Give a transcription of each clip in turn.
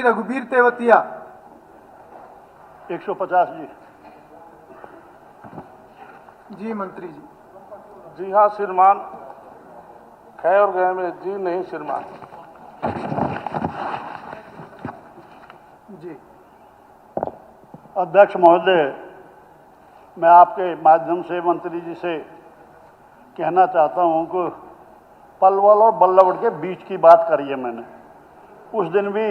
रघुवीर तेवतिया। 150 जी। जी मंत्री जी। जी हाँ श्रीमान, खे और गए में जी नहीं श्रीमान। जी अध्यक्ष महोदय, मैं आपके माध्यम से मंत्री जी से कहना चाहता हूं कि पलवल और बल्लभगढ़ के बीच की बात करी है मैंने। उस दिन भी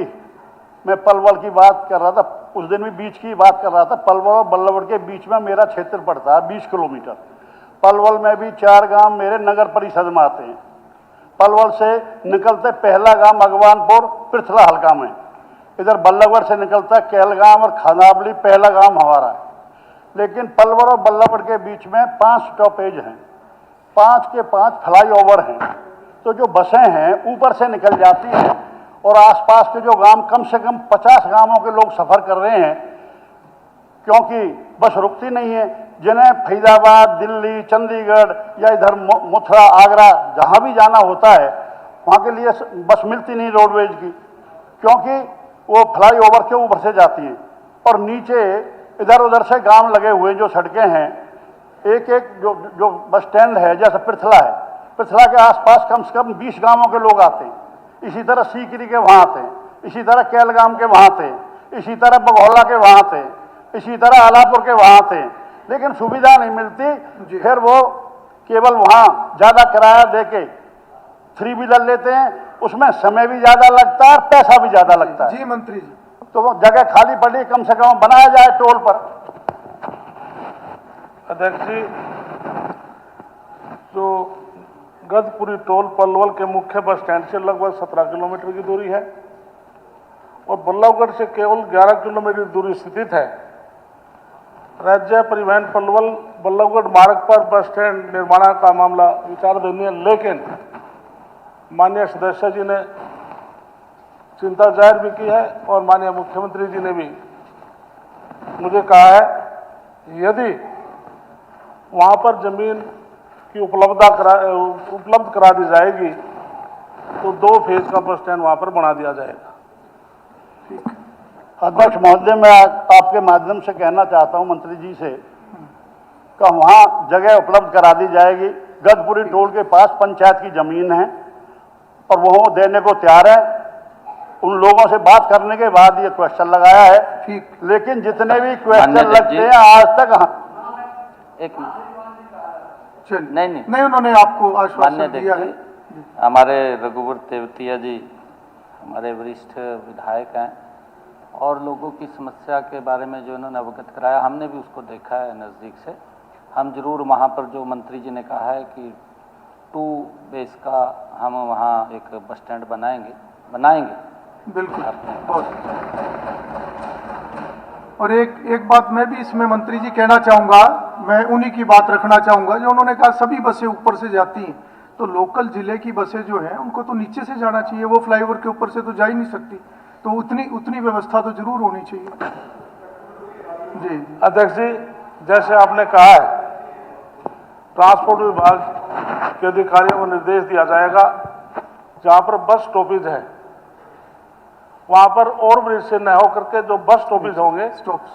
मैं पलवल की बात कर रहा था, उस दिन भी बीच की बात कर रहा था। पलवल और बल्लभगढ़ के बीच में मेरा क्षेत्र पड़ता है 20 किलोमीटर। पलवल में भी 4 गांव मेरे नगर परिषद में आते हैं। पलवल से निकलते पहला गांव अगवानपुर पृथला हल्का में, इधर बल्लभगढ़ से निकलता केलगाम और खानावली पहला गांव हमारा है। लेकिन पलवल और बल्लभगढ़ के बीच में 5 स्टॉपेज हैं, 5 के 5 फ्लाईओवर हैं। तो जो बसें हैं ऊपर से निकल जाती हैं और आसपास के जो गांव, कम से कम 50 गांवों के लोग सफ़र कर रहे हैं, क्योंकि बस रुकती नहीं है। जिन्हें फरीदाबाद, दिल्ली, चंडीगढ़ या इधर मथुरा, आगरा जहाँ भी जाना होता है, वहाँ के लिए बस मिलती नहीं रोडवेज की, क्योंकि वो फ्लाईओवर के ऊपर से जाती हैं। और नीचे इधर उधर से गांव लगे हुए जो सड़कें हैं, एक एक जो बस स्टैंड है, जैसे पृथला है, पृथला के आसपास कम से कम 20 गांवों के लोग आते हैं। इसी तरह सीकरी के वहाँ आते हैं, इसी तरह केलगाम के वहाँ थे, इसी तरह बघौला के वहाँ थे, इसी तरह आलापुर के वहाँ थे। लेकिन सुविधा नहीं मिलती। फिर वो केवल वहाँ ज़्यादा किराया दे के 3 व्हीलर लेते हैं, उसमें समय भी ज़्यादा लगता है और पैसा भी ज़्यादा लगता है। जी मंत्री जी। तो वो जगह खाली पड़ी, कम से कम बनाया जाए टोल पर। अध्यक्ष जी, जो गजपुरी टोल पलवल के मुख्य बस स्टैंड से लगभग 17 किलोमीटर की दूरी है और बल्लभगढ़ से केवल 11 किलोमीटर दूरी स्थित है। राज्य परिवहन पलवल बल्लभगढ़ मार्ग पर बस स्टैंड निर्माण का मामला विचाराधीन है, लेकिन माननीय सदस्य जी ने चिंता जाहिर भी की है और माननीय मुख्यमंत्री जी ने भी मुझे कहा है यदि वहाँ पर जमीन की उपलब्ध करा दी जाएगी तो 2 फेज का बस स्टैंड वहाँ पर बना दिया जाएगा। अध्यक्ष महोदय, मैं आपके माध्यम से कहना चाहता हूं मंत्री जी से कि वहाँ जगह उपलब्ध करा दी जाएगी। गजपुरी टोल के पास पंचायत की जमीन है और वो देने को तैयार है। उन लोगों से बात करने के बाद ये क्वेश्चन लगाया है। ठीक, लेकिन जितने भी क्वेश्चन लगते हैं आज तक एक नहीं, उन्होंने आपको आश्वासन दिया है। हमारे रघुवीर तेवतिया जी हमारे वरिष्ठ विधायक हैं और लोगों की समस्या के बारे में जो इन्होंने अवगत कराया, हमने भी उसको देखा है नज़दीक से। हम जरूर वहाँ पर जो मंत्री जी ने कहा है कि 2 बेस का हम वहाँ एक बस स्टैंड बनाएंगे। बिल्कुल, बहुत। और एक बात मैं भी इसमें मंत्री जी कहना चाहूँगा, मैं उन्हीं की बात रखना चाहूँगा जो उन्होंने कहा सभी बसें ऊपर से जाती हैं, तो लोकल जिले की बसें जो हैं उनको तो नीचे से जाना चाहिए, वो फ्लाईओवर के ऊपर से तो जा ही नहीं सकती। तो उतनी व्यवस्था तो जरूर होनी चाहिए। जी अध्यक्ष जी, जैसे आपने कहा है, ट्रांसपोर्ट विभाग के अधिकारियों को निर्देश दिया जाएगा जहाँ पर बस स्टॉपेज है वहाँ पर ओवरब्रिज से न होकर के जो बस स्टॉपेज होंगे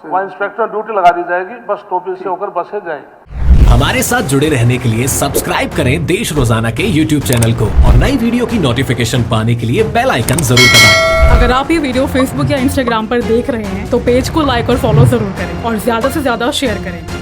वहाँ इंस्पेक्टर ड्यूटी लगा दी जाएगी, बस स्टॉपेज से होकर बसें जाएंगी। हमारे साथ जुड़े रहने के लिए सब्सक्राइब करें देश रोजाना के YouTube चैनल को और नई वीडियो की नोटिफिकेशन पाने के लिए बेल आइकन जरूर दबाएं। अगर आप ये वीडियो Facebook या Instagram पर देख रहे हैं तो पेज को लाइक और फॉलो जरूर करें और ज्यादा से ज्यादा शेयर करें।